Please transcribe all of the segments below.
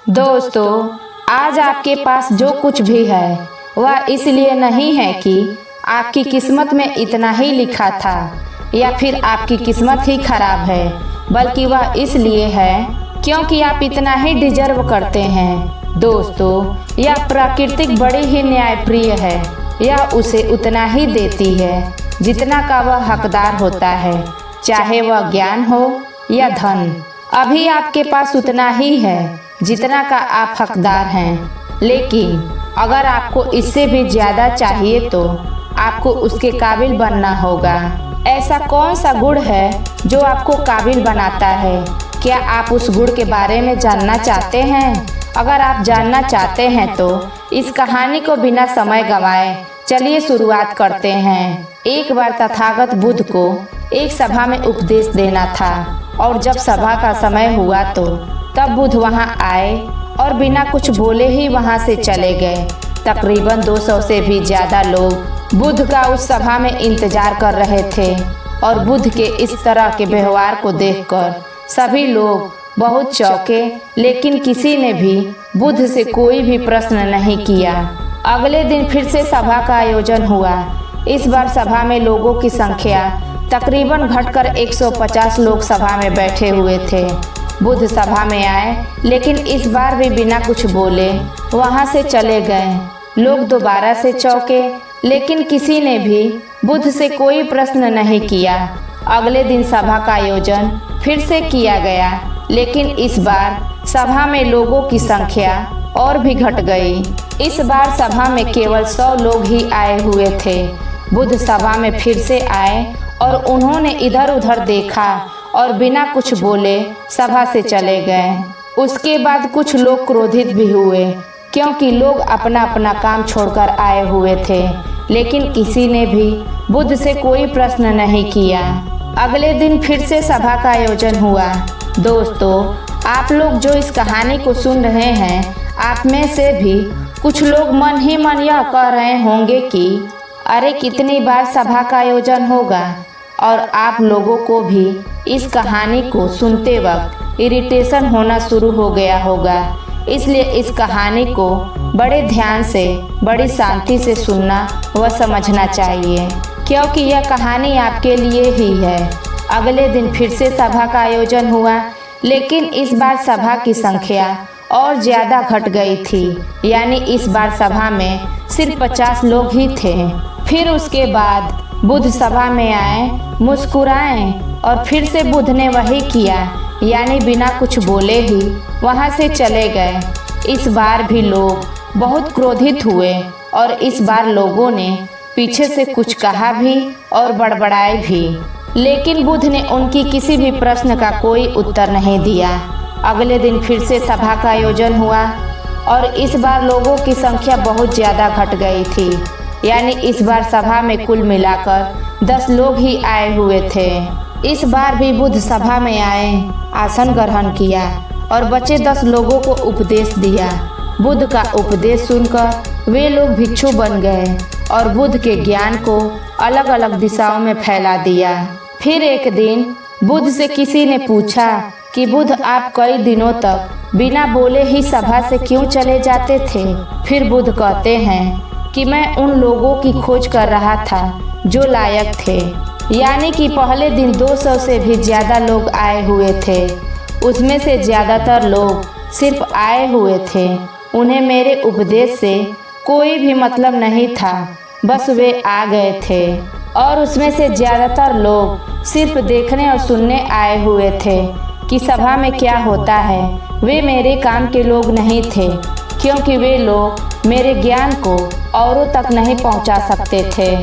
दोस्तों, आज आपके पास जो कुछ भी है वह इसलिए नहीं है कि आपकी किस्मत में इतना ही लिखा था या फिर आपकी किस्मत ही खराब है, बल्कि वह इसलिए है क्योंकि आप इतना ही डिजर्व करते हैं। दोस्तों, यह प्रकृति बड़ी ही न्यायप्रिय है। यह उसे उतना ही देती है जितना का वह हकदार होता है, चाहे वह ज्ञान हो या धन। अभी आपके पास उतना ही है जितना का आप हकदार हैं, लेकिन अगर आपको इससे भी ज्यादा चाहिए तो आपको उसके काबिल बनना होगा। ऐसा कौन सा गुण है जो आपको काबिल बनाता है? क्या आप उस गुण के बारे में जानना चाहते हैं? अगर आप जानना चाहते हैं तो इस कहानी को बिना समय गंवाए चलिए शुरुआत करते हैं। एक बार तथागत बुद्ध को एक सभा में उपदेश देना था और जब सभा का समय हुआ तो तब बुद्ध वहां आए और बिना कुछ बोले ही वहां से चले गए। तकरीबन 200 से भी ज्यादा लोग बुद्ध का उस सभा में इंतजार कर रहे थे और बुद्ध के इस तरह के व्यवहार को देखकर सभी लोग बहुत चौंके, लेकिन किसी ने भी बुद्ध से कोई भी प्रश्न नहीं किया। अगले दिन फिर से सभा का आयोजन हुआ। इस बार सभा में लोगों की संख्या तकरीबन घटकर 150 लोग सभा में बैठे हुए थे। बुद्ध सभा में आए, लेकिन इस बार भी बिना कुछ बोले वहां से चले गए। लोग दोबारा से चौंके, लेकिन किसी ने भी बुद्ध से कोई प्रश्न नहीं किया। अगले दिन सभा का आयोजन फिर से किया गया, लेकिन इस बार सभा में लोगों की संख्या और भी घट गई। इस बार सभा में केवल 100 लोग ही आए हुए थे। बुद्ध सभा में फिर से आए और उन्होंने इधर उधर देखा और बिना कुछ बोले सभा से चले गए। उसके बाद कुछ लोग क्रोधित भी हुए, क्योंकि लोग अपना अपना काम छोड़कर आए हुए थे, लेकिन किसी ने भी बुद्ध से कोई प्रश्न नहीं किया। अगले दिन फिर से सभा का आयोजन हुआ। दोस्तों, आप लोग जो इस कहानी को सुन रहे हैं, आप में से भी कुछ लोग मन ही मन यह कह रहे होंगे कि अरे कितनी बार सभा का आयोजन होगा। और आप लोगों को भी इस कहानी को सुनते वक्त इरिटेशन होना शुरू हो गया होगा। इसलिए इस कहानी को बड़े ध्यान से, बड़ी शांति से सुनना व समझना चाहिए, क्योंकि यह कहानी आपके लिए ही है। अगले दिन फिर से सभा का आयोजन हुआ, लेकिन इस बार सभा की संख्या और ज़्यादा घट गई थी। यानी इस बार सभा में सिर्फ 50 लोग ही थे। फिर उसके बाद बुद्ध सभा में आए, मुस्कुराए और फिर से बुद्ध ने वही किया, यानी बिना कुछ बोले ही वहां से चले गए। इस बार भी लोग बहुत क्रोधित हुए और इस बार लोगों ने पीछे से कुछ कहा भी और बड़बड़ाए भी, लेकिन बुद्ध ने उनकी किसी भी प्रश्न का कोई उत्तर नहीं दिया। अगले दिन फिर से सभा का आयोजन हुआ और इस बार लोगों की संख्या बहुत ज़्यादा घट गई थी। यानी इस बार सभा में कुल मिलाकर 10 लोग ही आए हुए थे। इस बार भी बुद्ध सभा में आए, आसन ग्रहण किया और बचे 10 लोगों को उपदेश दिया। बुद्ध का उपदेश सुनकर वे लोग भिक्षु बन गए और बुद्ध के ज्ञान को अलग अलग दिशाओं में फैला दिया। फिर एक दिन बुद्ध से किसी ने पूछा कि बुद्ध, आप कई दिनों तक बिना बोले ही सभा से क्यों चले जाते थे? फिर बुद्ध कहते हैं कि मैं उन लोगों की खोज कर रहा था जो लायक थे। यानी कि पहले दिन 200 से भी ज़्यादा लोग आए हुए थे। उसमें से ज़्यादातर लोग सिर्फ आए हुए थे, उन्हें मेरे उपदेश से कोई भी मतलब नहीं था, बस वे आ गए थे। और उसमें से ज़्यादातर लोग सिर्फ देखने और सुनने आए हुए थे कि सभा में क्या होता है। वे मेरे काम के लोग नहीं थे, क्योंकि वे लोग मेरे ज्ञान को औरों तक नहीं पहुंचा सकते थे।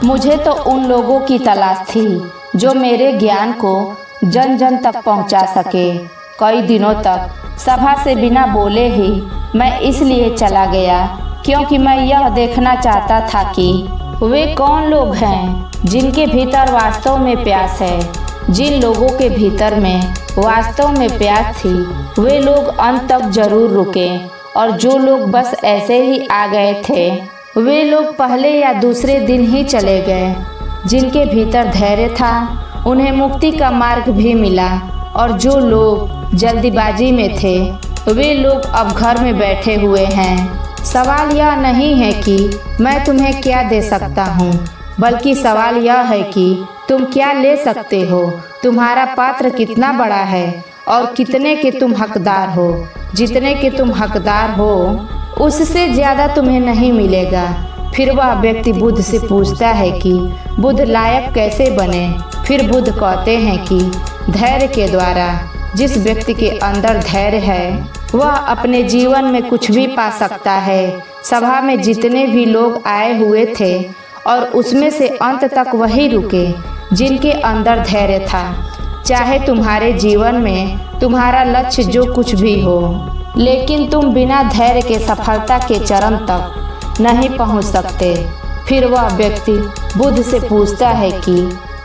मुझे तो उन लोगों की तलाश थी जो मेरे ज्ञान को जन जन तक पहुंचा सके। कई दिनों तक सभा से बिना बोले ही मैं इसलिए चला गया, क्योंकि मैं यह देखना चाहता था कि वे कौन लोग हैं जिनके भीतर वास्तव में प्यास है। जिन लोगों के भीतर में वास्तव में प्यास थी, वे लोग अंत तक जरूर रुके, और जो लोग बस ऐसे ही आ गए थे, वे लोग पहले या दूसरे दिन ही चले गए। जिनके भीतर धैर्य था, उन्हें मुक्ति का मार्ग भी मिला, और जो लोग जल्दीबाजी में थे, वे लोग अब घर में बैठे हुए हैं। सवाल यह नहीं है कि मैं तुम्हें क्या दे सकता हूँ, बल्कि सवाल यह है कि तुम क्या ले सकते हो। तुम्हारा पात्र कितना बड़ा है और कितने के तुम हकदार हो। जितने के तुम हकदार हो उससे ज़्यादा तुम्हें नहीं मिलेगा। फिर वह व्यक्ति बुद्ध से पूछता है कि बुद्ध लायक कैसे बने। फिर बुद्ध कहते हैं कि धैर्य के द्वारा। जिस व्यक्ति के अंदर धैर्य है वह अपने जीवन में कुछ भी पा सकता है। सभा में जितने भी लोग आए हुए थे और उसमें से अंत तक वही रुके जिनके अंदर धैर्य था। चाहे तुम्हारे जीवन में तुम्हारा लक्ष्य जो कुछ भी हो, लेकिन तुम बिना धैर्य के सफलता के चरम तक नहीं पहुंच सकते। फिर वह व्यक्ति बुद्ध से पूछता है कि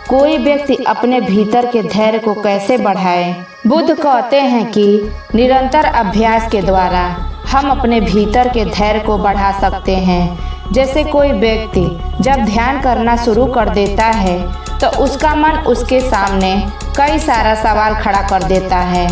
कोई व्यक्ति अपने भीतर के धैर्य को कैसे बढ़ाए। बुद्ध कहते हैं कि निरंतर अभ्यास के द्वारा हम अपने भीतर के धैर्य को बढ़ा सकते हैं। जैसे कोई व्यक्ति जब ध्यान करना शुरू कर देता है तो उसका मन उसके सामने कई सारा सवाल खड़ा कर देता है,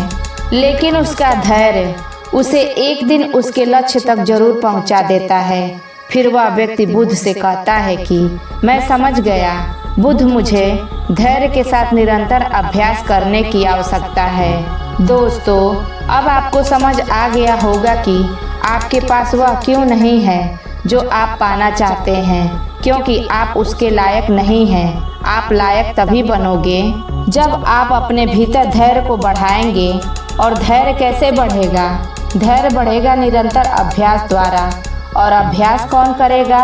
लेकिन उसका धैर्य उसे एक दिन उसके लक्ष्य तक जरूर पहुंचा देता है। फिर वह व्यक्ति बुद्ध से कहता है कि मैं समझ गया, बुद्ध, मुझे धैर्य के साथ निरंतर अभ्यास करने की आवश्यकता है। दोस्तों, अब आपको समझ आ गया होगा कि आपके पास वह क्यों नहीं है जो आप पाना चाहते हैं, क्योंकि आप उसके लायक नहीं हैं। आप लायक तभी बनोगे जब आप अपने भीतर धैर्य को बढ़ाएंगे। और धैर्य कैसे बढ़ेगा? धैर्य बढ़ेगा निरंतर अभ्यास द्वारा। और अभ्यास कौन करेगा?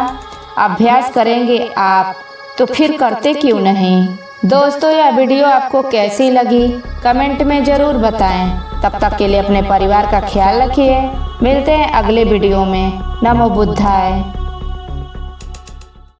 अभ्यास करेंगे आप, तो फिर करते क्यों नहीं? दोस्तों, यह वीडियो आपको कैसी लगी कमेंट में ज़रूर बताएं। तब तक के लिए अपने परिवार का ख्याल रखिए। मिलते हैं अगले वीडियो में। नमो बुद्धाय।